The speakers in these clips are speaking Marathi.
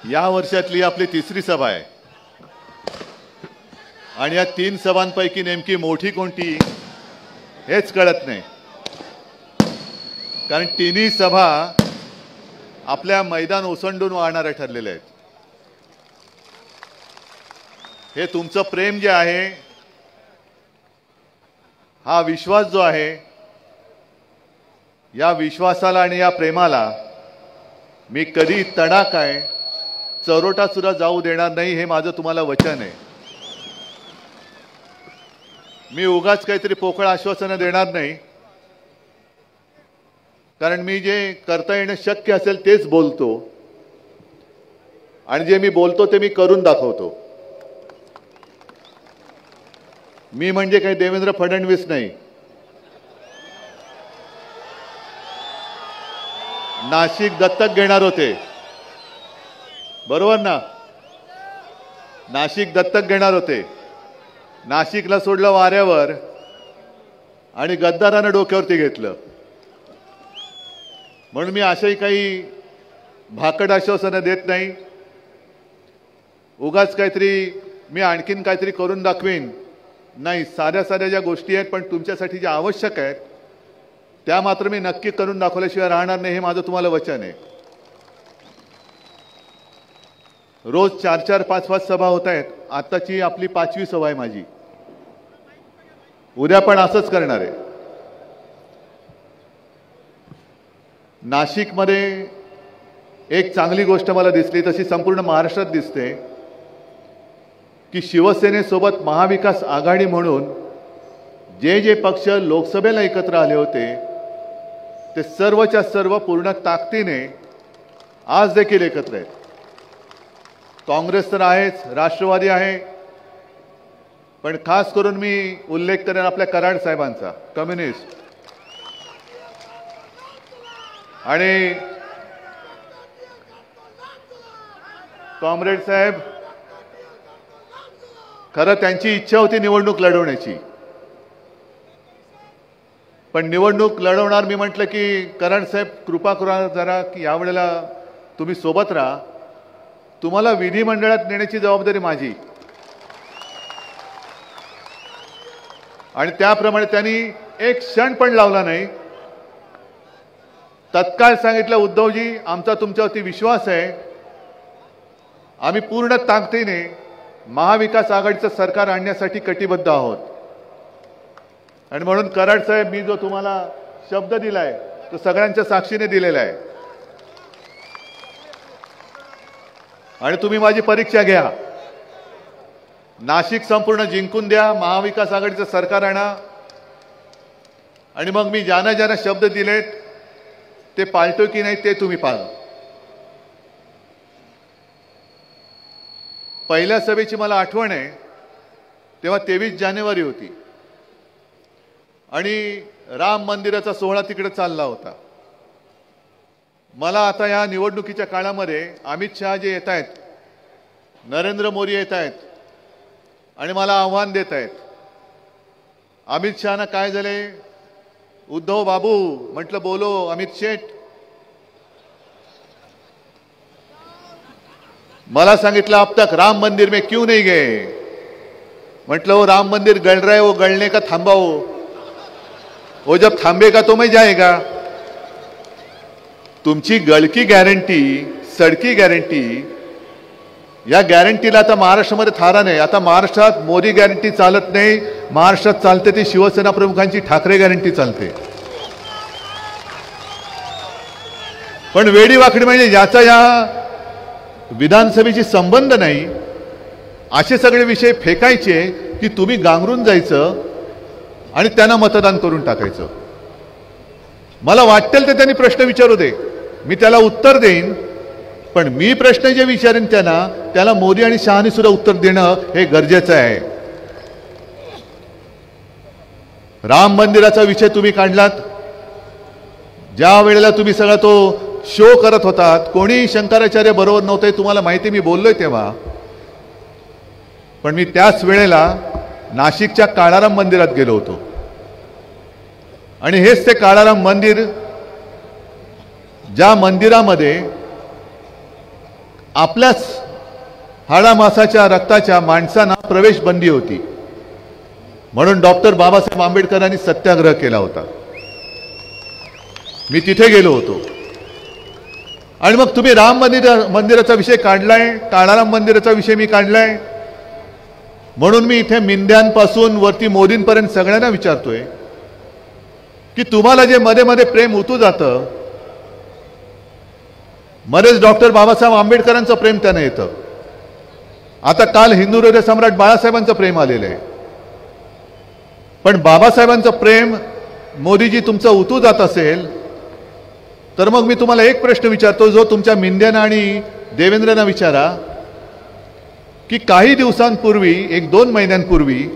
या वर्षातली आपली तिसरी सभा आहे आणि या 3 सभांपैकी नेमकी मोठी कोणती हेच कळत नाही, कारण तिन्ही सभा आपल्या मैदान ओसंडून वाहणाऱ्या ठरलेल्या आहेत. हे तुमचं प्रेम जे आहे, हा विश्वास जो आहे, या विश्वासाला आणि या प्रेमाला मी कधी तडा काय चरोटा सुद्धा जाऊ देणार नाही, हे माझं तुम्हाला वचन आहे. मी उगाच काहीतरी पोकळ आश्वासनं देणार नाही, कारण मी जे करता येणं शक्य असेल तेच बोलतो आणि जे मी बोलतो ते मी करून दाखवतो. मी म्हणजे काही देवेंद्र फडणवीस नाही. नाशिक दत्तक घेणार होते, बरोबर ना? नाशिक दत्तक घेणार होते. नाशिकला सोडलं वाऱ्यावर आणि गद्दारानं डोक्यावरती घेतलं. म्हणून मी अशाही काही भाकड आश्वासनं देत नाही. उगाच काहीतरी मी आणखीन काहीतरी करून दाखवीन नाही. साध्या साध्या ज्या गोष्टी आहेत पण तुमच्यासाठी ज्या आवश्यक आहेत त्या मात्र मी नक्की करून दाखवल्याशिवाय राहणार नाही, हे माझं तुम्हाला वचन आहे. रोज 4-4, 5-5 सभा होत आहेत. आताची आपली 5वी सभा आहे माझी. उद्या पण असंच करणार आहे. नाशिकमध्ये एक चांगली गोष्ट मला दिसली, तशी संपूर्ण महाराष्ट्रात दिसते, की शिवसेनेसोबत महाविकास आघाडी म्हणून जे जे पक्ष लोकसभेला एकत्र आले होते ते सर्वच्या सर्व पूर्ण ताकदीने आज देखील एकत्र आहेत. काँग्रेस तर आहेच, राष्ट्रवादी आहे, पण खास करून मी उल्लेख करेन आपल्या कराड साहेबांचा, कम्युनिस्ट. आणि कॉम्रेड साहेब, खरं त्यांची इच्छा होती निवडणूक लढवण्याची, पण निवडणूक लढवणार मी म्हटलं की कराड साहेब कृपा करा जरा की यावेळेला तुम्ही सोबत राहा. तुम्हाला विधिमंडळात नेण्याची जबाबदारी माझी. आणि त्याप्रमाणे त्यांनी एक क्षण पण लावला नाही. तत्काळ सांगितलं, उद्धवजी आमचा तुमच्यावरती विश्वास आहे, आम्ही पूर्ण ताकदीने महाविकास आघाडीचं सरकार आणण्यासाठी कटिबद्ध आहोत. आणि म्हणून कराड साहेब, मी जो तुम्हाला शब्द दिलाय तो सगळ्यांच्या साक्षीने दिलेला आहे. आणि तुम्ही माझी परीक्षा घ्या. नाशिक संपूर्ण जिंकून द्या, महाविकास आघाडीचं सरकार आणा, आणि मग मी ज्यांना ज्यांना शब्द दिलेत ते पाळतो की नाही ते तुम्ही पाहा. पहिल्या सभेची मला आठवण आहे, तेव्हा 23 जानेवारी होती आणि राम मंदिराचा सोहळा तिकडे चालला होता. मला आता या निवडणुकीच्या काळामध्ये अमित शहा जे येत आहेत, नरेंद्र मोदी येत आहेत आणि मला आव्हान देत आहेत. अमित शहाना काय झाले, उद्धव बाबू, म्हटलं बोलो अमित शेठ. मला सांगितलं अब तक राम मंदिर में क्यों नहीं गए. म्हटलं वो राम मंदिर गल रहा है, वो गलने का थांबाओ, वो जब थांबेगा तो मैं जाएगा. तुमची गळकी गॅरंटी, सडकी गॅरंटी, या गॅरंटीला आता महाराष्ट्रामध्ये थारा नाही. आता महाराष्ट्रात मोदी गॅरंटी चालत नाही, महाराष्ट्रात चालते ती शिवसेना प्रमुखांची ठाकरे गॅरंटी चालते. पण वेडी वाकडी म्हणजे ज्याचा या विधानसभेशी संबंध नाही असे सगळे विषय फेकायचे की तुम्ही गांगरून जायचं आणि त्यांना मतदान करून टाकायचं. मला वाटेल ते त्यांनी प्रश्न विचारू दे, मी त्याला उत्तर देईन, पण मी प्रश्न जे विचारेन त्याला मोदी आणि शहानी सुद्धा उत्तर देणं हे गरजेचं आहे. राम मंदिराचा विषय तुम्ही काढलात, ज्या वेळेला तुम्ही सगळा तो शो करत होतात, कोणी शंकराचार्य बरोबर नव्हते, तुम्हाला माहिती, मी बोललोय तेव्हा. पण मी त्याच वेळेला नाशिकच्या काळाराम मंदिरात गेलो होतो आणि हेच ते काळाराम मंदिर, ज्या मंदिरामध्ये आपल्याच हाडामासाच्या रक्ताच्या माणसांना प्रवेश बंदी होती, म्हणून डॉक्टर बाबासाहेब आंबेडकरांनी सत्याग्रह केला होता. मी तिथे गेलो होतो. आणि मग तुम्ही राम मंदिराचा विषय काढलाय, काळाराम मंदिराचा विषय मी काढलाय, म्हणून मी इथे मिंद्यांपासून वरती मोदींपर्यंत सगळ्यांना विचारतोय की तुम्हाला जे मध्ये मध्ये प्रेम उतू जातं, मध्येच डॉक्टर बाबासाहेब आंबेडकरांचं प्रेम त्यानं येतं. आता काल हिंदू हृदय सम्राट बाळासाहेबांचं प्रेम आलेलं आहे. पण बाबासाहेबांचं प्रेम मोदीजी तुमचं उतू जात असेल तर मग मी तुम्हाला एक प्रश्न विचारतो, जो तुमच्या मिंद्यांना आणि देवेंद्रना विचारा, की काही दिवसांपूर्वी, 1-2 महिन्यांपूर्वी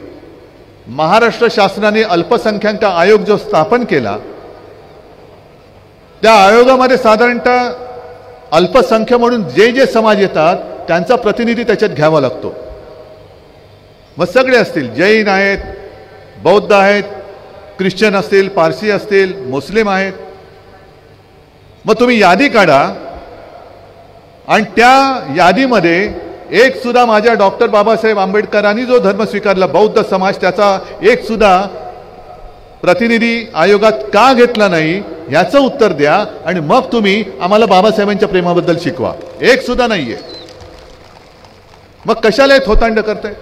महाराष्ट्र शासनाने अल्पसंख्याक आयोग जो स्थापन केला, त्या आयोगामध्ये साधारणतः अल्पसंख्य म्हणून जे जे समाज येतात त्यांचा प्रतिनिधी त्याच्यात घ्यावा लागतो. मग सगळे असतील, जैन आहेत, बौद्ध आहेत, ख्रिश्चन असतील, पारसी असतील, मुस्लिम आहेत. मग तुम्ही यादी काढा आणि त्या यादीमध्ये एक सुद्धा माझ्या डॉक्टर बाबासाहेब आंबेडकरांनी जो धर्म स्वीकारला, बौद्ध समाज, त्याचा एक सुद्धा प्रतिनिधी आयोगात का घेतला नाही याचं उत्तर द्या आणि मग तुम्ही आम्हाला बाबासाहेबांच्या प्रेमाबद्दल शिकवा. एक सुद्धा नाहीये. मग कशाला हे थोतांड करताय?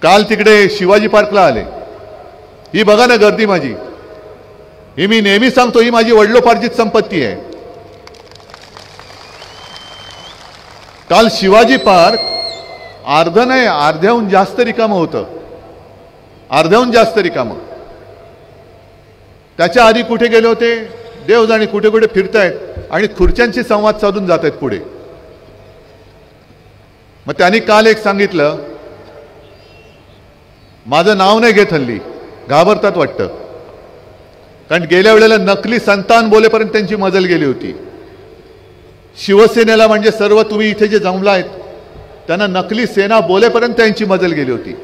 काल तिकडे शिवाजी पार्कला आले. ही बघा ना गर्दी माझी. ही मी नेहमी सांगतो, ही माझी वडिलोपार्जित संपत्ती आहे. काल शिवाजी पार्क अर्ध नाही, अर्ध्याहून जास्त रिकामं होतं. अर्ध्याहून जास्त रिकामं. त्याच्या आधी कुठे गेले होते देव जाणे, कुठे कुठे फिरतायत आणि खुर्च्यांशी संवाद साधून जात आहेत पुढे. मग त्यांनी काल एक सांगितलं, माझं नाव नाही घेत हल्ली, घाबरतात वाटतं, कारण गेल्या वेळेला नकली संतान बोलेपर्यंत त्यांची मजल गेली होती. शिवसेनेला म्हणजे सर्व तुम्ही इथे जे जमलायत त्यांना नकली सेना बोलेपर्यंत त्यांची मजल गेली होती.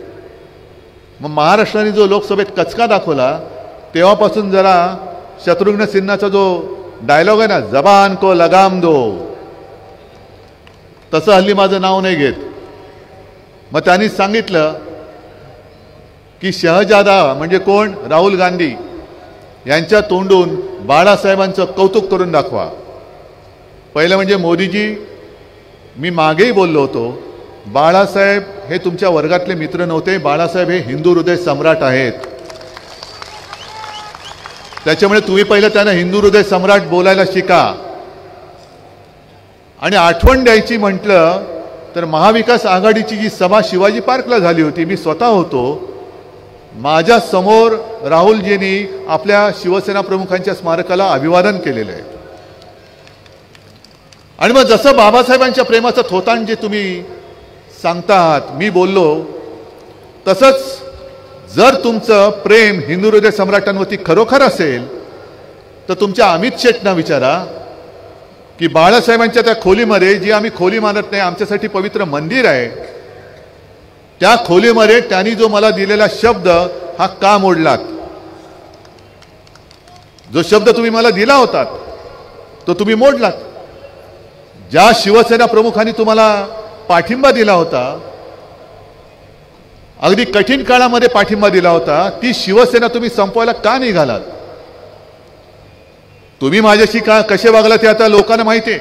मग महाराष्ट्राने जो लोकसभेत कचका दाखवला तेव्हापासून जरा शत्रुघ्न सिन्हाचा जो डायलॉग आहे ना, जबान को लगाम दो, तसं हल्ली माझं नाव नाही घेत. मग त्यांनी सांगितलं की शहजादा म्हणजे कोण, राहुल गांधी यांच्या तोंडून बाळासाहेबांचं कौतुक करून दाखवा. पहिलं म्हणजे मोदीजी, मी मागेही बोललो होतो, बाळासाहेब हे तुमच्या वर्गातले मित्र नव्हते. बाळासाहेब हे हिंदू हृदय सम्राट आहेत. त्याच्यामुळे तुम्ही पहिलं त्यांना हिंदू हृदय सम्राट बोलायला शिका. आणि आठवण द्यायची म्हटलं तर महाविकास आघाडीची जी सभा शिवाजी पार्कला झाली होती, मी स्वतः होतो. माझ्या समोर राहुलजींनी आपल्या शिवसेना प्रमुखांच्या स्मारकाला अभिवादन केलेलं आहे. आणि मग जसं बाबासाहेबांच्या प्रेमाचं थोतांड जे तुम्ही सांगतात, मी बोललो, तसंच जर तुमचं प्रेम हिंदू हृदय सम्राटांवरती खरोखर असेल तर तुमच्या अमित शेटना विचारा की बाळासाहेबांच्या त्या खोलीमध्ये, जी आम्ही खोली मानत नाही, आमच्यासाठी पवित्र मंदिर आहे, त्या खोलीमध्ये त्यांनी जो मला दिलेला शब्द हा का मोडलात? जो शब्द तुम्ही मला दिला होता तो तुम्ही मोडलात. ज्या शिवसेना प्रमुखांनी तुम्हाला पाठिंबा दिला होता, अगदी कठीण काळामध्ये पाठिंबा दिला होता, ती शिवसेना तुम्ही संपवायला का निघालात? तुम्ही माझ्याशी का कसे वागलात ते आता लोकांना माहिती आहे.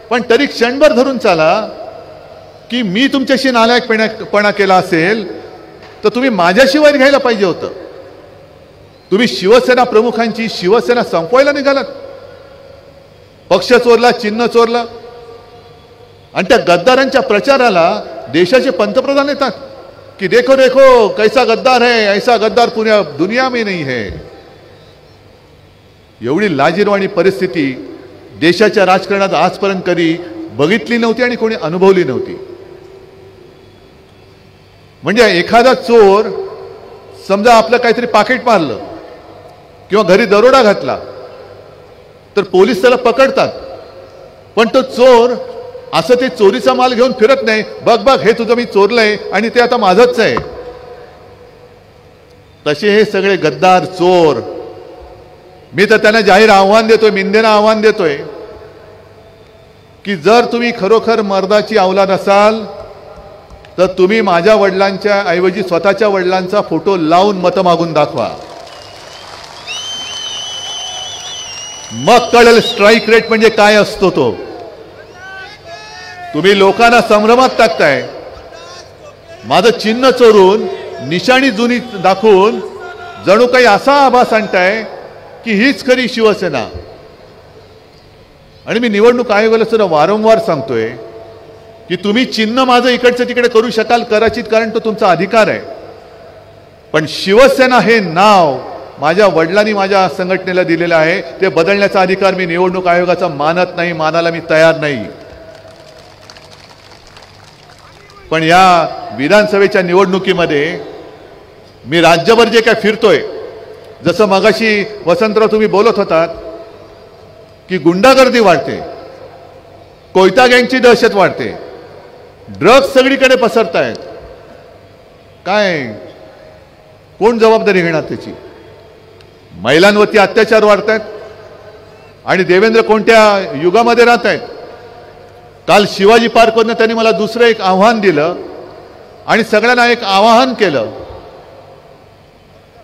पण तरी क्षणभर धरून चाला की मी तुमच्याशी नालायकपणा केला असेल तर तुम्ही माझ्याशिवाय घ्यायला पाहिजे होतं. तुम्ही शिवसेना प्रमुखांची शिवसेना संपवायला निघालात. पक्ष चोरला, चिन्ह चोरलं. आणि त्या गद्दारांच्या प्रचाराला देशाचे पंतप्रधान येतात की देखो देखो कैसा गद्दार है, ऐसा गद्दार पुण्या दुनिया में नहीं है. एवढी लाजिरवाणी परिस्थिती देशाच्या राजकारणात आजपर्यंत कधी बघितली नव्हती आणि कोणी अनुभवली नव्हती. म्हणजे एखादा चोर समजा आपलं काहीतरी पाकिट मारलं किंवा घरी दरोडा घातला तर पोलीस त्याला पकडतात, पण तो चोर असं ते चोरीचा माल घेऊन फिरत नाही, बघ बघ हे तुझं मी चोरलंय आणि ते आता माझंच आहे. तसे हे सगळे गद्दार चोर. मी तर त्यांना जाहीर आव्हान देतोय, मिंदेना आव्हान देतोय की जर तुम्ही खरोखर मर्दाची औलाद असाल तर तुम्ही माझ्या वडिलांच्या ऐवजी स्वतःच्या वडिलांचा फोटो लावून मत मागून दाखवा. मग कळेल स्ट्राईक रेट म्हणजे काय असतो तो. तुम्ही लोकांना संभ्रमात टाकताय. माझं चिन्ह चोरून निशाणी जुनी दाखवून जणू काही असा आभास आणताय की हीच खरी शिवसेना. आणि मी निवडणूक आयोगाला सुद्धा वारंवार सांगतोय की तुम्ही चिन्ह माझं इकडचं तिकडे करू शकाल, कदाचित, कारण तो तुमचा अधिकार आहे. पण शिवसेना हे नाव माझ्या वडिलांनी माझ्या संघटनेला दिलेलं आहे, ते बदलण्याचा अधिकार मी निवडणूक आयोगाचा मानत नाही, मानायला मी तयार नाही. पण या विधानसभेच्या निवडणुकीमध्ये मी राज्यभर जे काय फिरतोय, जसं मगाशी वसंतराव तुम्ही बोलत होतात की गुंडागर्दी वाढते, कोयता गँगची दहशत वाढते, ड्रग्ज सगळीकडे पसरतायत, काय कोण जबाबदारी घेणार त्याची? महिलांवरती अत्याचार वाढतायत आणि देवेंद्र कोणत्या युगामध्ये राहत आहेत? काल शिवाजी पार्कवरनं त्यांनी मला दुसरं एक आव्हान दिलं आणि सगळ्यांना एक आवाहन केलं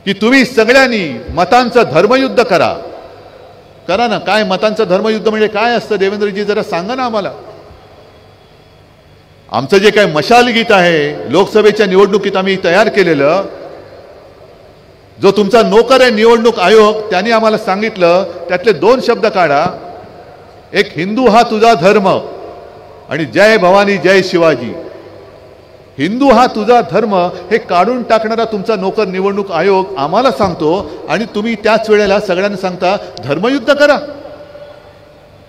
की तुम्ही सगळ्यांनी मतांचं धर्मयुद्ध करा. करा ना. काय मतांचं धर्मयुद्ध म्हणजे काय असतं देवेंद्रजी, जरा सांगा ना आम्हाला. आमचं जे काय मशाल गीत आहे लोकसभेच्या निवडणुकीत आम्ही तयार केलेलं, जो तुमचा नोकर आहे निवडणूक आयोग, त्यांनी आम्हाला सांगितलं त्यातले 2 शब्द काढा. एक, हिंदू हा तुझा धर्म, आणि जय भवानी जय शिवाजी. हिंदू हा तुझा धर्म हे काढून टाकणारा तुमचा नोकर निवडणूक आयोग आम्हाला सांगतो आणि तुम्ही त्याच वेळेला सगळ्यांना सांगता धर्मयुद्ध करा.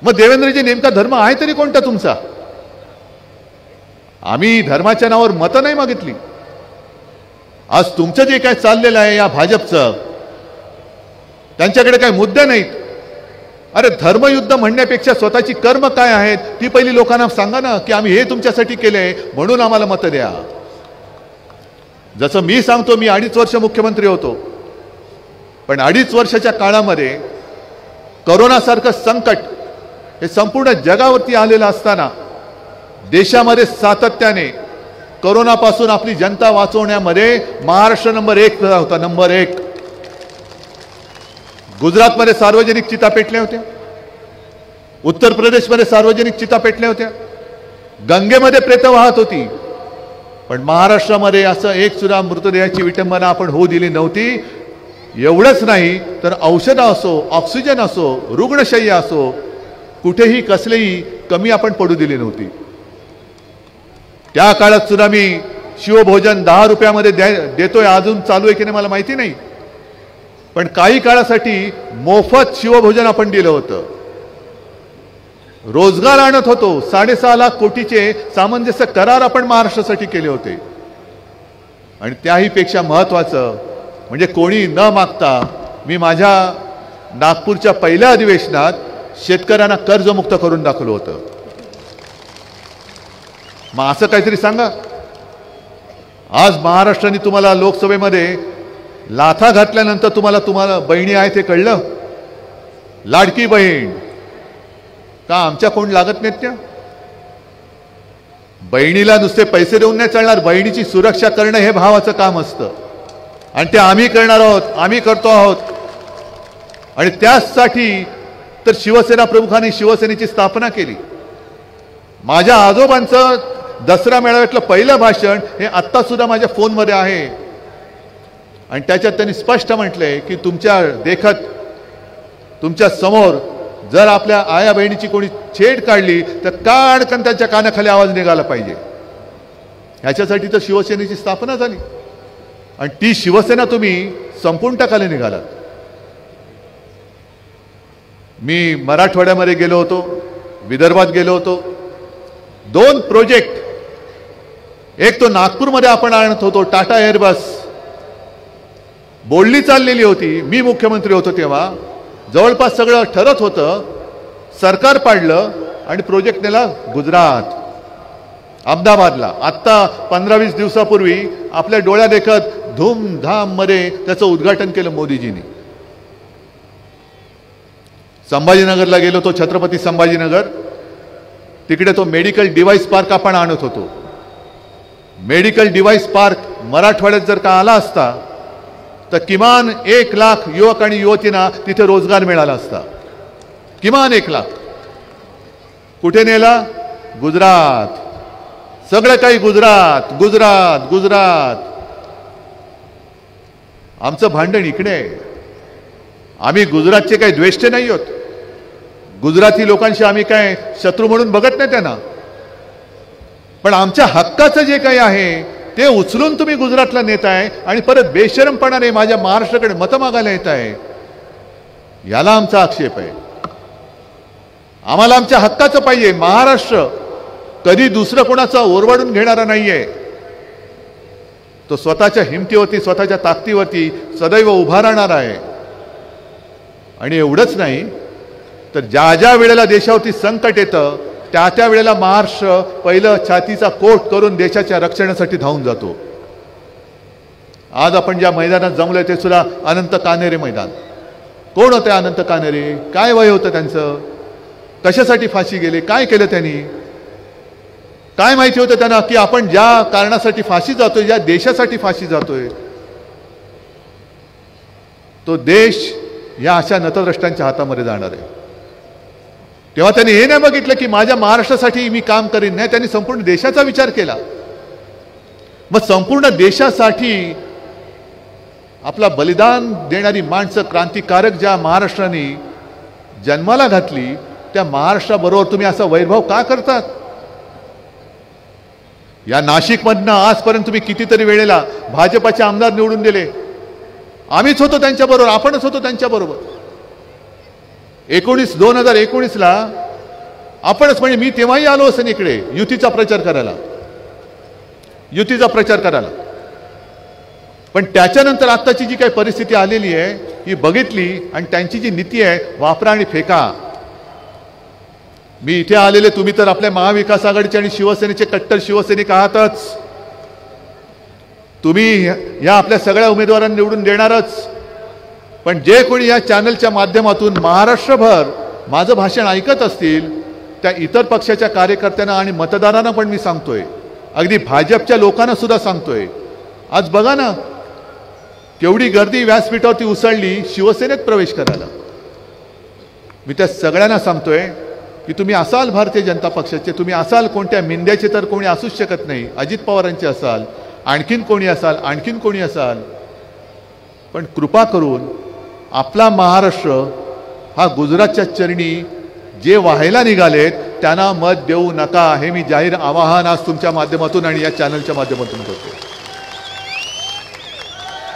मग देवेंद्रजी नेमका धर्म आहे तरी कोणता तुमचा? आम्ही धर्माच्या नावावर मतं नाही मागितली. आज तुमचं जे काय चाललेलं आहे या भाजपचं, त्यांच्याकडे काही मुद्दे नाहीत. अरे धर्मयुद्ध म्हणण्यापेक्षा स्वतःची कर्म काय आहेत ती पहिली लोकांना सांगा ना, की आम्ही हे तुमच्यासाठी केले म्हणून आम्हाला मतं द्या. जसं मी सांगतो, मी 2.5 वर्ष मुख्यमंत्री होतो, पण 2.5 वर्षाच्या काळामध्ये कोरोनासारखं संकट हे संपूर्ण जगावरती आलेलं असताना देशामध्ये सातत्याने कोरोनापासून आपली जनता वाचवण्यामध्ये महाराष्ट्र नंबर 1 होता, नंबर 1. गुजरातमध्ये सार्वजनिक चिता पेटल्या होत्या, उत्तर प्रदेशमध्ये सार्वजनिक चिता पेटल्या होत्या, गंगेमध्ये प्रेत वाहत होती, पण महाराष्ट्रामध्ये असं एक सुद्धा मृतदेहाची विटंबना आपण होऊ दिली नव्हती. एवढंच नाही तर औषध असो, ऑक्सिजन असो, रुग्णशय्या असो, कुठेही कसलेही कमी आपण पडू दिली नव्हती. त्या काळात सुद्धा मी शिवभोजन 10 रुपयामध्ये देतोय, अजून चालू आहे की नाही मला माहिती नाही, पण काही काळासाठी मोफत शिवभोजन आपण दिलं होतं. रोजगार आणत होतो. 6.5 लाख कोटीचे सामंजस्य करार आपण महाराष्ट्रासाठी केले होते. आणि त्याही पेक्षा महत्त्वाचं म्हणजे कोणी न मागता मी माझ्या नागपूरच्या पहिल्या अधिवेशनात शेतकऱ्यांना कर्जमुक्त करून दाखवलं होतं. मग असं काहीतरी सांगा. आज महाराष्ट्राने तुम्हाला लोकसभेमध्ये लाथा घातल्यानंतर तुम्हाला बहिणी आहेत हे कळलं. लाडकी बहीण का आमच्या कोण लागत नाहीत त्या? बहिणीला नुसते पैसे देऊन नाही चालणार, बहिणीची सुरक्षा करणं हे भावाचं काम असतं आणि ते आम्ही करणार आहोत, आम्ही करतो आहोत. आणि त्यासाठी तर शिवसेना प्रमुखांनी शिवसेनेची स्थापना केली. माझ्या आजोबांचं दसरा मेळाव्यातलं पहिलं भाषण हे आत्ता सुद्धा माझ्या फोनमध्ये आहे आणि त्याच्यात त्यांनी स्पष्ट म्हटलंय की तुमच्या देखत तुमच्या समोर जर आपल्या आया बहिणीची कोणी छेड काढली तर काढकन त्यांच्या कानाखाली आवाज निघाला पाहिजे. ह्याच्यासाठी तर शिवसेनेची स्थापना झाली आणि ती शिवसेना तुम्ही संपूर्ण टाकायला निघालात. मी मराठवाड्यामध्ये गेलो होतो, विदर्भात गेलो होतो. 2 प्रोजेक्ट, एक तो नागपूरमध्ये आपण आणत होतो टाटा एअरबस, बोलणी चाललेली होती. मी मुख्यमंत्री होतो तेव्हा, जवळपास सगळं ठरत होतं, सरकार पाडलं आणि प्रोजेक्ट नेला गुजरात, अहमदाबादला. आत्ता 15-20 दिवसापूर्वी आपल्या डोळ्या देखत धूमधाम मध्ये त्याचं उद्घाटन केलं मोदीजींनी. संभाजीनगरला गेलो तो, छत्रपती संभाजीनगर. तिकडे तो मेडिकल डिव्हाइस पार्क आपण आणत होतो. मेडिकल डिव्हाइस पार्क मराठवाड्यात जर का आला असता तर किमान 1 लाख युवक आणि युवतींना तिथे रोजगार मिळाला असता. किमान 1 लाख. कुठे नेला? गुजरात. सगळं काही गुजरात गुजरात गुजरात. आमचं भांडण इकडे आहे. आम्ही गुजरातचे काही द्वेष्टे नाही आहोत. गुजराती लोकांशी आम्ही काय शत्रू म्हणून बघत नाही त्यांना. पण आमच्या हक्काचं जे काही आहे ते उचलून तुम्ही गुजरातला नेताय आणि परत बेशरमपणाने माझ्या महाराष्ट्राकडे मतं मागायला येत आहे. याला आमचा आक्षेप आहे. आम्हाला आमच्या हक्काचं पाहिजे. महाराष्ट्र कधी दुसरं कोणाचा ओरबाडून घेणारा नाहीये. तो स्वतःच्या हिमतीवरती स्वतःच्या ताकदीवरती सदैव उभा राहणार आहे. आणि एवढंच नाही तर ज्या ज्या वेळेला देशावरती संकट येतं त्या त्या वेळेला महाराष्ट्र पहिलं छातीचा कोट करून देशाच्या रक्षणासाठी धावून जातो. आज आपण ज्या मैदानात जमलोय ते सुद्धा अनंत कान्हेरे मैदान. कोण होते अनंत कान्हेरे? काय वय होतं त्यांचं? कशासाठी फाशी गेले? काय केलं त्यांनी? काय माहिती होतं त्यांना की आपण ज्या कारणासाठी फाशी जातोय, ज्या देशासाठी फाशी जातोय, तो देश या अशा नतद्रष्टांच्या हातामध्ये जाणार आहे. तेव्हा त्यांनी हे नाही बघितलं की माझ्या महाराष्ट्रासाठी मी काम करीन. नाही, त्यांनी संपूर्ण देशाचा विचार केला. मग संपूर्ण देशासाठी आपला बलिदान देणारी माणसं, क्रांतिकारक ज्या महाराष्ट्राने जन्माला घातली, त्या महाराष्ट्राबरोबर तुम्ही असा वैरभाव का करतात? या नाशिकमधनं आजपर्यंत तुम्ही कितीतरी वेळेला भाजपाचे आमदार निवडून दिले. आम्हीच होतो त्यांच्याबरोबर, आपणच होतो त्यांच्याबरोबर. 2019ला आपणच, म्हणजे मी तेव्हाही आलो असेल इकडे युतीचा प्रचार करायला. पण त्याच्यानंतर आत्ताची जी काही परिस्थिती आलेली आहे ही बघितली आणि त्यांची जी नीती आहे वापरा आणि फेका. मी इथे आलेले तुम्ही तर आपल्या महाविकास आघाडीचे आणि शिवसेनेचे कट्टर शिवसैनिक आहातच. तुम्ही या आपल्या सगळ्या उमेदवारांना निवडून देणारच. पण जे कोणी या चॅनलच्या माध्यमातून महाराष्ट्रभर माझं भाषण ऐकत असतील त्या इतर पक्षाच्या कार्यकर्त्यांना आणि मतदारांना पण मी सांगतोय, अगदी भाजपच्या लोकांना सुद्धा सांगतोय, आज बघा ना केवढी गर्दी व्यासपीठावरती उसळली शिवसेनेत प्रवेश करायला. मी त्या सगळ्यांना सांगतोय की तुम्ही असाल भारतीय जनता पक्षाचे, तुम्ही असाल कोणत्या मिंद्याचे तर कोणी असूच शकत नाही, अजित पवारांचे असाल, आणखीन कोणी असाल, पण कृपा करून आपला महाराष्ट्र हा गुजरातच्या चरणी जे व्हायला निघालेत त्यांना मत देऊ नका. हे मी जाहीर आवाहन आज तुमच्या माध्यमातून आणि या चॅनलच्या माध्यमातून करतो.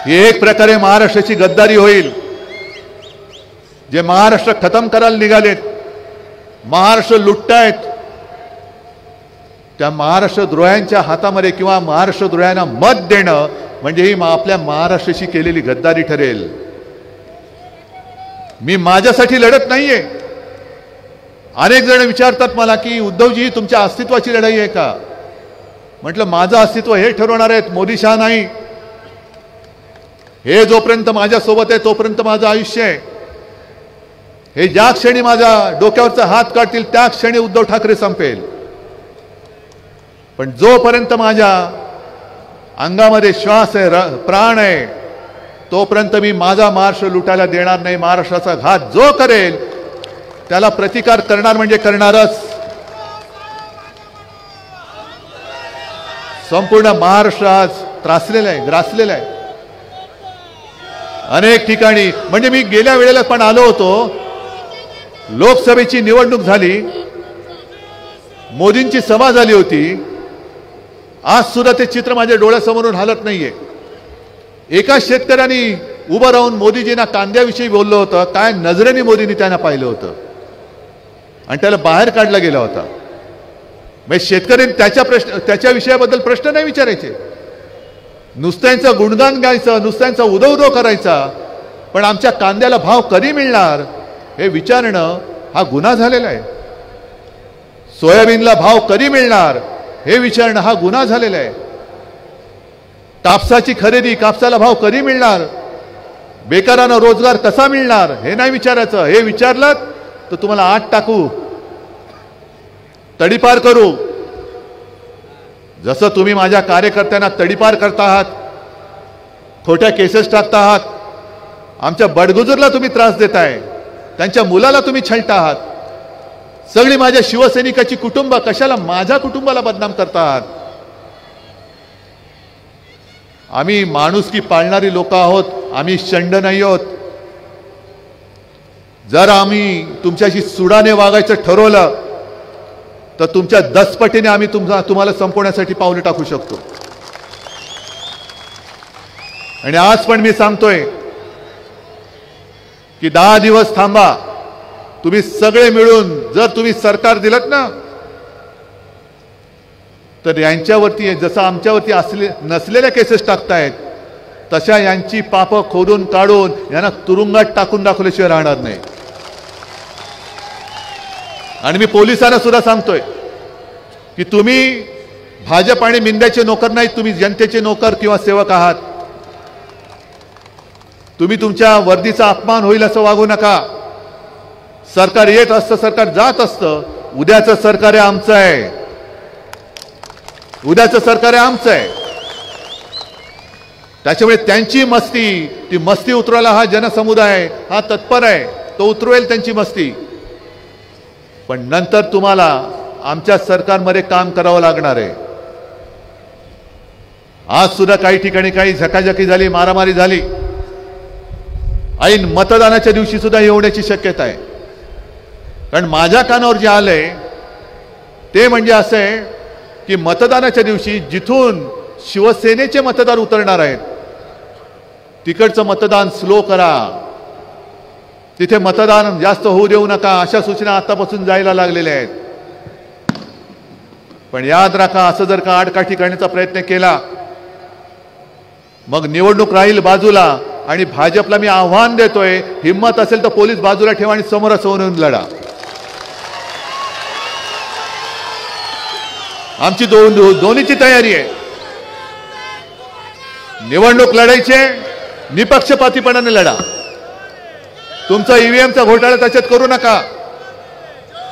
ही एक प्रकारे महाराष्ट्राची गद्दारी होईल. जे महाराष्ट्र खतम करायला निघालेत, महाराष्ट्र लुटतायत, त्या महाराष्ट्रद्रोह्यांच्या हातामध्ये किंवा महाराष्ट्रद्रोह्यांना मत देणं म्हणजे ही आपल्या महाराष्ट्राशी केलेली गद्दारी ठरेल. मी माझ्यासाठी लढत नाहीये. अनेक जण विचारतात मला की उद्धवजी तुमच्या अस्तित्वाची लढाई आहे का? म्हटलं माझं अस्तित्व हे ठरवणार आहेत, मोदी शहा नाही. हे जोपर्यंत माझ्यासोबत आहे तोपर्यंत माझं आयुष्य आहे. हे ज्या क्षणी माझ्या डोक्यावरचा हात काढतील त्या क्षणी उद्धव ठाकरे संपेल. पण जोपर्यंत माझ्या अंगामध्ये श्वास आहे, प्राण आहे, तोपर्यंत मी माझा महाराष्ट्र लुटायला देणार नाही. महाराष्ट्राचा घात जो करेल त्याला प्रतिकार करणार म्हणजे करणारच. संपूर्ण महाराष्ट्र आज त्रासलेला आहे, ग्रासलेला आहे अनेक ठिकाणी. म्हणजे मी गेल्या वेळेला पण आलो होतो, लोकसभेची निवडणूक झाली, मोदींची सभा झाली होती. आज सुद्धा ते चित्र माझ्या डोळ्यासमोरून हलत नाहीये. एका शेतकऱ्यांनी उभं राहून मोदीजींना कांद्याविषयी बोललं होतं. काय नजरेने मोदींनी त्यांना पाहिलं होतं आणि त्याला बाहेर काढला गेला होता. म्हणजे शेतकऱ्यांनी त्याच्या विषयाबद्दल प्रश्न नाही विचारायचे, नुसत्यांचं गुणगान गायचं, नुसत्यांचा उदो करायचा. पण आमच्या कांद्याला भाव कधी मिळणार हे विचारणं हा गुन्हा झालेला आहे. सोयाबीनला भाव कधी मिळणार हे विचारणं हा गुन्हा झालेला आहे. कापसाची खरेदी, कापसाला भाव कधी मिळणार, बेकारांना रोजगार कसा मिळणार हे नाही विचारायचं. हे विचारलं तर तुम्हाला आत टाकू. तडीपार करू. जसं तुम्ही माझ्या कार्यकर्त्यांना तडीपार करता आहात, खोट्या केसेस टाकता आहात, आमच्या बडगुजरला तुम्ही त्रास देताय, त्यांच्या मुलाला तुम्ही छळता आहात, सगळी माझ्या शिवसैनिकाची कुटुंब, कशाला माझ्या कुटुंबाला बदनाम करता आहात. आम्ही माणुसकी पाळणारी लोक आहोत, आम्ही शंड नाही आहोत. जर आम्ही तुमच्याशी सुडाने वागायचं ठरवलं तर तुमच्या 10 पटीने आम्ही तुम्हाला संपवण्यासाठी पावले टाकू शकतो. आणि आज पण मी सांगतोय की 10 दिवस थांबा. तुम्ही सगळे मिळून जर तुम्ही सरकार दिलत ना, तर यांच्यावरती जसं आमच्यावरती नसलेल्या केसेस टाकतायत तशा यांची पापं खोदून काढून यांना तुरुंगात टाकून दाखवल्याशिवाय राहणार नाही. आणि मी पोलिसांना सुद्धा सांगतोय की तुम्ही भाजप आणि मिंद्याचे नोकर नाहीत, तुम्ही जनतेचे नोकर किंवा सेवक आहात. तुम्ही तुमच्या वर्दीचा अपमान होईल असं वागू नका. सरकार येत असतं, सरकार जात असतं. उद्याचं सरकार आहे आमचं आहे, उद्याचं सरकार आहे आमचं आहे. त्याच्यामुळे त्यांची मस्ती, ती मस्ती उतरवायला हा जनसमुदाय हा तत्पर आहे, तो उतरवेल त्यांची मस्ती. पण नंतर तुम्हाला आमच्या सरकारमध्ये काम करावं लागणार आहे. आज सुद्धा काही ठिकाणी काही झकाझकी झाली, मारामारी झाली. ऐन मतदानाच्या दिवशी सुद्धा होण्याची शक्यता आहे. कारण माझ्या कानावर जे आलंय ते म्हणजे असं आहे की मतदानाच्या दिवशी जिथून शिवसेनेचे मतदार उतरणार आहेत तिकडचं मतदान स्लो करा, तिथे मतदान जास्त होऊ देऊ नका, अशा सूचना आतापासून जायला लागलेल्या आहेत. पण याद राखा, असं जर का आडकाठी करण्याचा प्रयत्न केला मग निवडणूक राहील बाजूला. आणि भाजपला मी आव्हान देतोय, हिम्मत असेल तर पोलीस बाजूला ठेवा आणि समोरासमोर येऊन लढा. आमची दोन्हीची तयारी आहे. निवडणूक लढायचे, निपक्षपातीपणाने लढा. तुमचा ईव्हीएमचा घोटाळा त्याच्यात करू नका,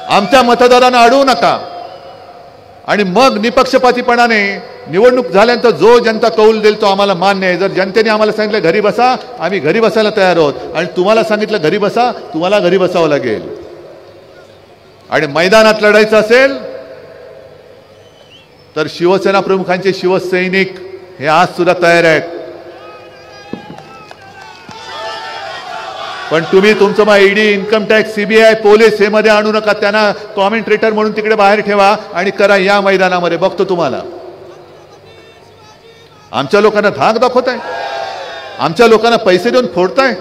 आमच्या मतदारांना अडवू नका. आणि मग निपक्षपातीपणाने निवडणूक झाल्यानंतर जो जनता कौल देईल तो आम्हाला मान्य आहे. जर जनतेने आम्हाला सांगितलं घरी बसा, आम्ही घरी बसायला तयार आहोत. आणि तुम्हाला सांगितलं घरी बसा, तुम्हाला घरी बसावं लागेल. आणि मैदानात लढायचं असेल तर शिवसेना प्रमुखांचे शिवसैनिक हे आज सुद्धा तयार आहेत. पण तुम्ही तुमचं मग ED, income tax, CBI, police हे मध्ये आणू नका. त्यांना कॉमेंट्रेटर म्हणून तिकडे बाहेर ठेवा आणि करा या मैदानामध्ये. बघतो तुम्हाला. आमच्या लोकांना धाक दाखवताय, आमच्या लोकांना पैसे देऊन फोडताय.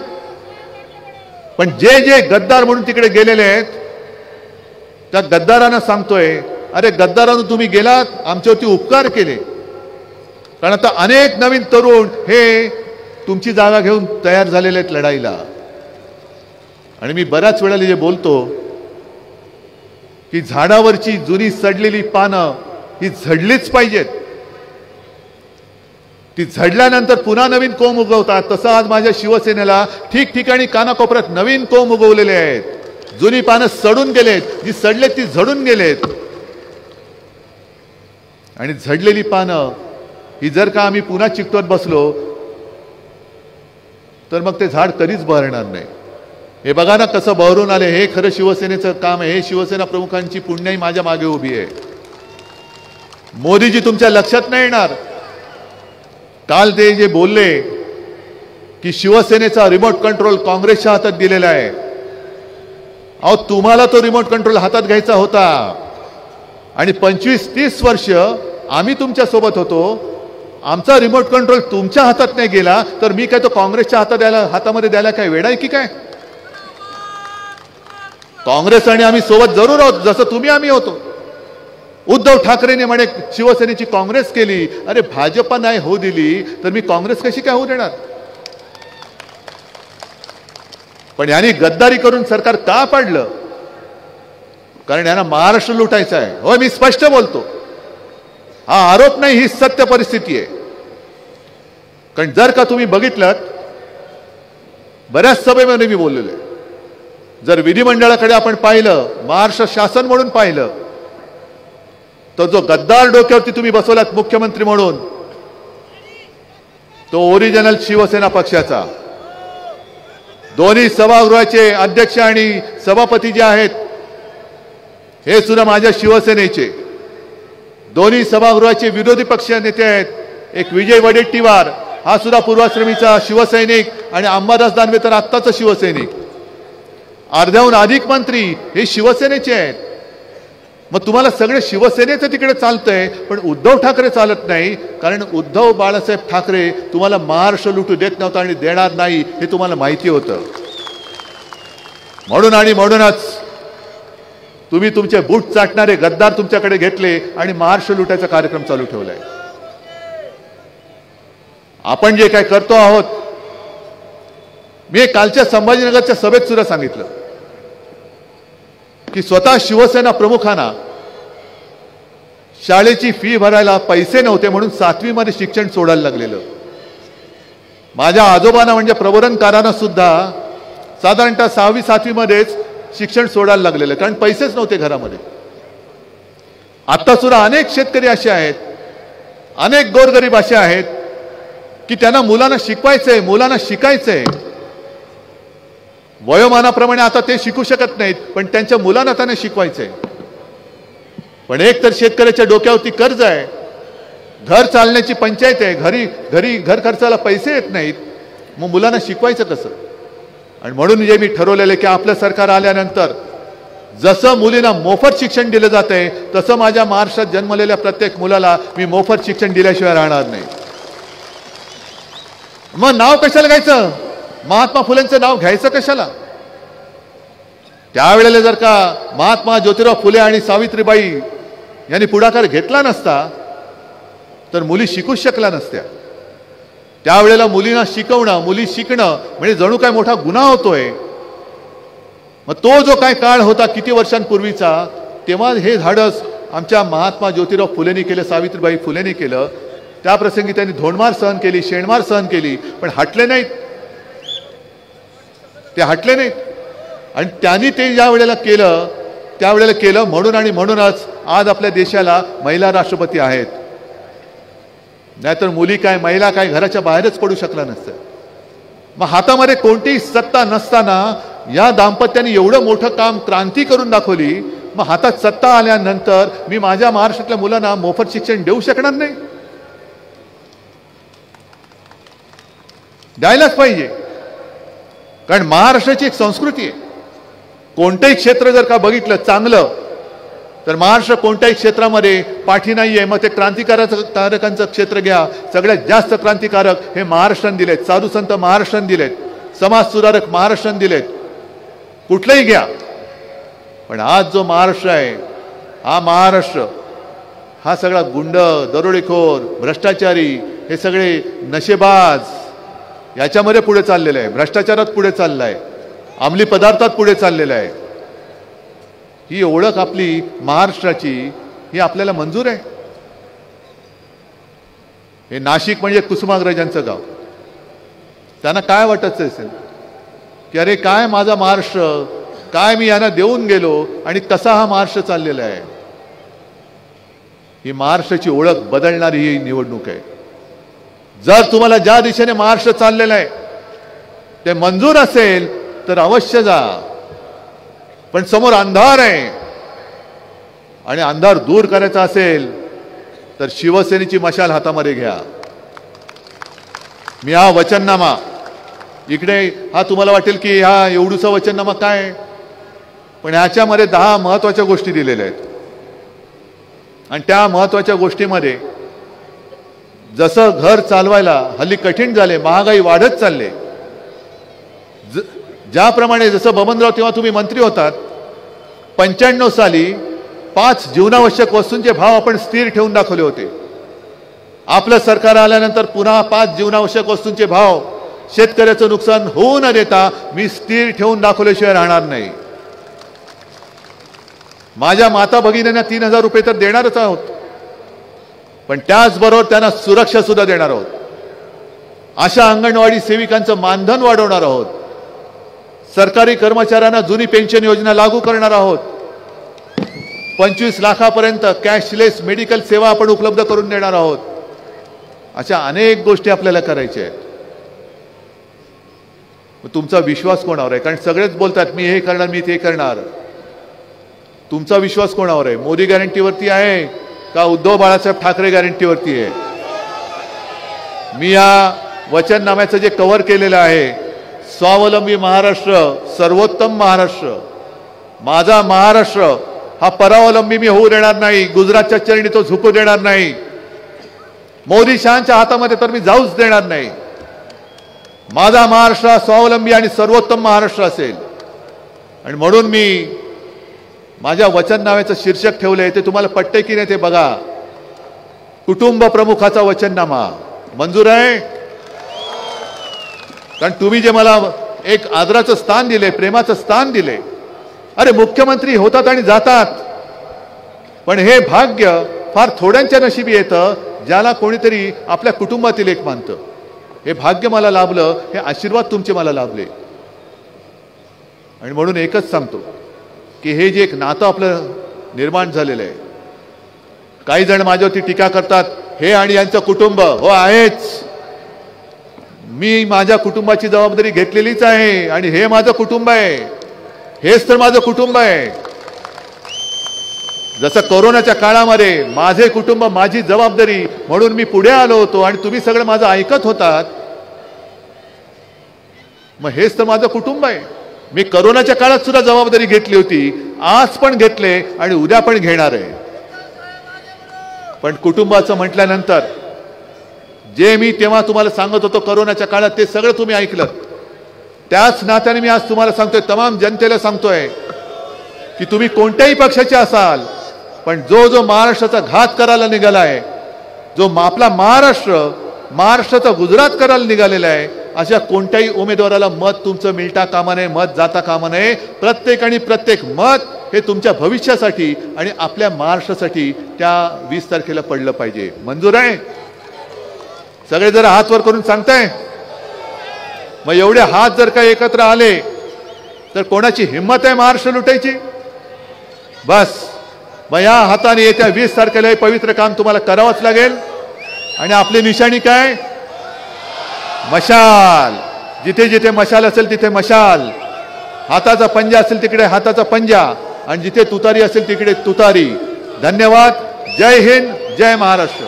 पण जे जे गद्दार म्हणून तिकडे गेलेले आहेत त्या गद्दारांना सांगतोय, अरे गद्दारांनो तुम्ही गेलात, आमच्यावरती उपकार केले. कारण आता अनेक नवीन तरुण हे तुमची जागा घेऊन तयार झालेले आहेत लढाईला. आणि मी बऱ्याच वेळेला जे बोलतो की झाडावरची जुनी सडलेली पानं ही झडलीच पाहिजेत. ती झडल्यानंतर पुन्हा नवीन कोंब उगवतात. तसं आज माझ्या शिवसेनेला ठिकठिकाणी कानाकोपऱ्यात नवीन कोंब उगवलेले आहेत. जुनी पानं सडून गेलेत, जी सडलेत ती झडून गेलेत. आणि झडलेली पानं ही जर का आम्ही पुन्हा चिकटवत बसलो तर मग ते झाड कधीच बहरणार नाही. हे बघा ना कसं बहरून आले. हे खरं शिवसेनेचं काम आहे. हे शिवसेना प्रमुखांची पुण्याई माझ्या मागे उभी आहे. मोदीजी तुमच्या लक्षात नाही येणार. काल ते जे बोलले की शिवसेनेचा रिमोट कंट्रोल काँग्रेसच्या हातात दिलेला आहे. अहो तुम्हाला तो रिमोट कंट्रोल हातात घ्यायचा होता. आणि 25-30 वर्ष आम्ही तुमच्या सोबत होतो. आमचा रिमोट कंट्रोल तुमच्या हातात नाही गेला तर मी काय तो काँग्रेसच्या हातामध्ये द्यायला काय वेडा आहे की काय? काँग्रेस आणि आम्ही सोबत जरूर आहोत, जसं तुम्ही आम्ही होतो. उद्धव ठाकरेने म्हणे शिवसेनेची काँग्रेस केली. अरे भाजपा नाही होऊ दिली तर मी काँग्रेस कशी काय होऊ देणार? पण यांनी गद्दारी करून सरकार का पाडलं? कारण यांना महाराष्ट्र लुटायचा आहे. हो मी स्पष्ट बोलतो, हा आरोप नाही, ही सत्य परिस्थिती आहे. कारण जर का तुम्ही बघितलं बऱ्याच सभेमध्ये मी बोललेलो आहे. जर विधिमंडळाकडे आपण पाहिलं, महाराष्ट्र शासन म्हणून पाहिलं तो जो गद्दार डोक्यावरती तुम्ही बसवलात मुख्यमंत्री म्हणून, तो ओरिजिनल शिवसेना पक्षाचा, दोन्ही सभागृहाचे अध्यक्ष आणि सभापती जे आहेत हे सुद्धा माझ्या शिवसेनेचे, दोन्ही सभागृहाचे विरोधी पक्ष नेते आहेत. एक विजय वडेट्टीवार हा सुद्धा पूर्वाश्रमीचा शिवसैनिक आणि अंबादास दानवे तर आत्ताचा शिवसैनिक. अर्ध्याहून अधिक मंत्री हे शिवसेनेचे आहेत. मग तुम्हाला सगळे शिवसेनेचं तिकडे चालतंय, पण उद्धव ठाकरे चालत नाही. कारण उद्धव बाळासाहेब ठाकरे तुम्हाला महाराष्ट्र लुटू देत नव्हता आणि देणार नाही हे तुम्हाला माहिती होतं. म्हणूनच तुम्ही तुमचे बूट चाटणारे गद्दार तुमच्याकडे घेतले आणि महाराष्ट्र लुटायचा कार्यक्रम चालू ठेवलाय. आपण जे काय करतो आहोत, मी कालच्या संभाजीनगरच्या सभेत सुद्धा सांगितलं की स्वतः शिवसेना प्रमुखांना शाळेची फी भरायला पैसे नव्हते म्हणून 7वी मध्ये शिक्षण सोडायला लागलेलं. माझ्या आजोबांना म्हणजे प्रबोधनकारांना सुद्धा साधारणतः 6वी 7वी मध्येच शिक्षण सोडायला लागलेलं, कारण पैसेच नव्हते घरामध्ये. आता सुद्धा अनेक शेतकरी असे आहेत, अनेक गोरगरीब असे आहेत की त्यांना मुलांना शिकवायचंय, मुलांना शिकायचंय. वयोमानाप्रमाणे आता ते शिकू शकत नाहीत, पण त्यांच्या मुलांना त्यांना शिकवायचंय. पण एक तर शेतकऱ्याच्या डोक्यावरती कर्ज आहे, घर चालण्याची पंचायत आहे, घरी घर खर्चाला पैसे येत नाहीत, मग मुलांना शिकवायचं कसं? आणि म्हणून जे मी ठरवलेलं की आपलं सरकार आल्यानंतर जसं मुलींना मोफत शिक्षण दिलं जातंय तसं माझ्या महाराष्ट्रात जन्मलेल्या प्रत्येक मुलाला मी मोफत शिक्षण दिल्याशिवाय राहणार नाही. मग नाव कशाला घ्यायचं? महात्मा फुलेंचं नाव घ्यायचं कशाला? त्यावेळेला जर का महात्मा ज्योतिराव फुले आणि सावित्रीबाई यांनी पुढाकार घेतला नसता तर मुली शिकूच शकल्या नसत्या. त्यावेळेला मुलींना शिकवणं, मुली शिकणं म्हणजे जणू काय मोठा गुन्हा होतोय. मग तो जो काय काळ होता किती वर्षांपूर्वीचा, तेव्हा हे धाडस आमच्या महात्मा ज्योतिराव फुलेंनी केलं, सावित्रीबाई फुलेंनी केलं. त्या प्रसंगी त्यांनी धोंडमार सहन केली, शेणमार सहन केली, पण हटले नाहीत. ते हटले नाहीत. आणि त्यांनी ते ज्या वेळेला केलं त्यावेळेला केलं म्हणूनच आज आपल्या देशाला महिला राष्ट्रपती आहेत. नाहीतर मुली काय, महिला काय घराच्या बाहेरच पडू शकला नसतं. मग हातामध्ये कोणतीही सत्ता नसताना या दाम्पत्याने एवढं मोठं काम, क्रांती करून दाखवली. मग हातात सत्ता आल्यानंतर मी माझ्या महाराष्ट्रातल्या मुलांना मोफत शिक्षण देऊ शकणार नाही? द्यायलाच पाहिजे. कारण महाराष्ट्राची एक संस्कृती आहे. कोणतंही क्षेत्र जर का बघितलं चांगलं तर महाराष्ट्र कोणत्याही क्षेत्रामध्ये पाठी नाहीये. मग ते क्रांतिकारकांचं क्षेत्र घ्या, सगळ्यात जास्त क्रांतिकारक हे महाराष्ट्राने दिलेत, साधुसंत महाराष्ट्राने दिलेत, समाज सुधारक महाराष्ट्राने दिलेत, कुठलंही घ्या. पण आज जो महाराष्ट्र आहे, हा महाराष्ट्र हा सगळा गुंड, दरोडेखोर, भ्रष्टाचारी, हे सगळे नशेबाज याच्यामध्ये पुढे चाललेलं आहे. भ्रष्टाचारात पुढे चालला आहे, अंमली पदार्थात पुढे चाललेला आहे. ही ओळख आपली महाराष्ट्राची ही आपल्याला मंजूर आहे? हे नाशिक म्हणजे कुसुमाग्रजांचं गाव. त्यांना काय वाटत असेल की अरे काय माझा महाराष्ट्र, काय मी यांना देऊन गेलो आणि कसा हा महाराष्ट्र चाललेला आहे. ही महाराष्ट्राची ओळख बदलणारी ही निवडणूक आहे. जर तुम्हाला ज्या दिशेने महाराष्ट्र चाललेला आहे ते मंजूर असेल तर अवश्य जा. पण समोर अंधार आहे आणि अंधार दूर करायचा असेल तर शिवसेनेची मशाल हातामध्ये घ्या. मी हा वचननामा इकडे, हा तुम्हाला वाटेल की हा एवढूसा वचननामा काय, पण ह्याच्यामध्ये 10 महत्वाच्या गोष्टी दिलेल्या आहेत. आणि त्या महत्वाच्या गोष्टीमध्ये जसं घर चालवायला हल्ली कठीण झाले, महागाई वाढत चालले, ज्याप्रमाणे जसं बबनराव तेव्हा तुम्ही मंत्री होतात, 95 साली 5 जीवनावश्यक वस्तूंचे भाव आपण स्थिर ठेवून दाखवले होते. आपलं सरकार आल्यानंतर पुन्हा 5 जीवनावश्यक वस्तूंचे भाव शेतकऱ्याचं नुकसान होऊ न देता मी स्थिर ठेवून दाखवल्याशिवाय राहणार नाही. माझ्या माता भगिनींना 3000 रुपये तर देणारच आहोत, पण त्याचबरोबर त्यांना सुरक्षा सुद्धा देणार आहोत. अशा अंगणवाडी सेविकांचं मानधन वाढवणार आहोत. सरकारी कर्मचाऱ्यांना जुनी पेन्शन योजना लागू करणार आहोत. 25 लाखापर्यंत कॅशलेस मेडिकल सेवा आपण उपलब्ध करून देणार आहोत. अशा अनेक गोष्टी आपल्याला करायच्या आहेत. तुमचा विश्वास कोणावर आहे? कारण सगळेच बोलतात मी हे करणार, मी ते करणार. तुमचा विश्वास कोणावर आहे? मोदी गॅरंटीवरती आहे का उद्धव बाळासाहेब ठाकरे गॅरंटीवरती आहे? मी या वचननाम्याचं जे कव्हर केलेलं आहे, स्वावलंबी महाराष्ट्र, सर्वोत्तम महाराष्ट्र, माझा महाराष्ट्र हा परावलंबी मी होऊ देणार नाही, गुजरातच्या चरणी तो झुकू देणार नाही, मोदी शहांच्या हातामध्ये तर मी जाऊच देणार नाही. माझा महाराष्ट्र स्वावलंबी आणि सर्वोत्तम महाराष्ट्र असेल. आणि म्हणून मी माझ्या वचननाम्याचं शीर्षक ठेवलंय, ते तुम्हाला पटते की नाही ते बघा. कुटुंब प्रमुखाचा वचननामा. मंजूर आहे? कारण तुम्ही जे मला एक आदराचं स्थान दिले, प्रेमाचं स्थान दिले. अरे मुख्यमंत्री होतात आणि जातात, पण हे भाग्य फार थोड्यांच्या नशिबी येतं ज्याला कोणीतरी आपल्या कुटुंबातील एक मानतं. हे भाग्य मला लाभलं, हे आशीर्वाद तुमचे मला लाभले. आणि म्हणून एकच सांगतो की हे जे एक नातं आपलं निर्माण झालेलं आहे, काही जण माझ्यावरती टीका करतात, हे आणि यांचं कुटुंब. हो आहेच, मी माझ्या कुटुंबाची जबाबदारी घेतलेलीच आहे आणि हे माझं कुटुंब आहे, हेच तर माझं कुटुंब आहे. जसं कोरोनाच्या काळामध्ये माझे कुटुंब माझी जबाबदारी म्हणून मी पुढे आलो होतो आणि तुम्ही सगळं माझं ऐकत होतात, मग हेच तर माझं कुटुंब आहे. मी कोरोनाच्या काळात सुद्धा जबाबदारी घेतली होती, आज पण घेतले आणि उद्या पण घेणार आहे. पण कुटुंबाचं म्हटल्यानंतर जे मी तेव्हा तुम्हाला सांगत होतो कोरोनाच्या काळात, ते सगळं तुम्ही ऐकलं. त्याच नात्याने मी आज तुम्हाला सांगतोय, तमाम जनतेला सांगतोय की तुम्ही कोणत्याही पक्षाचे असाल, पण जो जो महाराष्ट्राचा घात करायला निघालाय, जो आपला महाराष्ट्राचा गुजरात करायला निघालेला आहे, अशा कोणत्याही उमेदवाराला मत तुमचं मिळता कामा नये, मत जाता कामा नये. प्रत्येक मत हे तुमच्या भविष्यासाठी आणि आपल्या महाराष्ट्रासाठी त्या 20 तारखेला पडलं पाहिजे. मंजूर आहे? सगळे जरा हात वर करून सांगताय. मग एवढे हात जर का एकत्र आले तर कोणाची हिंमत आहे महाराष्ट्र लुटायची? बस मग या हाताने येत्या 20 तारखेला हे पवित्र काम तुम्हाला करावंच लागेल. आणि आपली निशाणी काय? मशाल. जिथे जिथे मशाल असेल तिथे मशाल, हाताचा पंजा असेल तिकडे हाताचा पंजा, आणि जिथे तुतारी असेल तिकडे तुतारी. धन्यवाद. जय हिंद, जय महाराष्ट्र.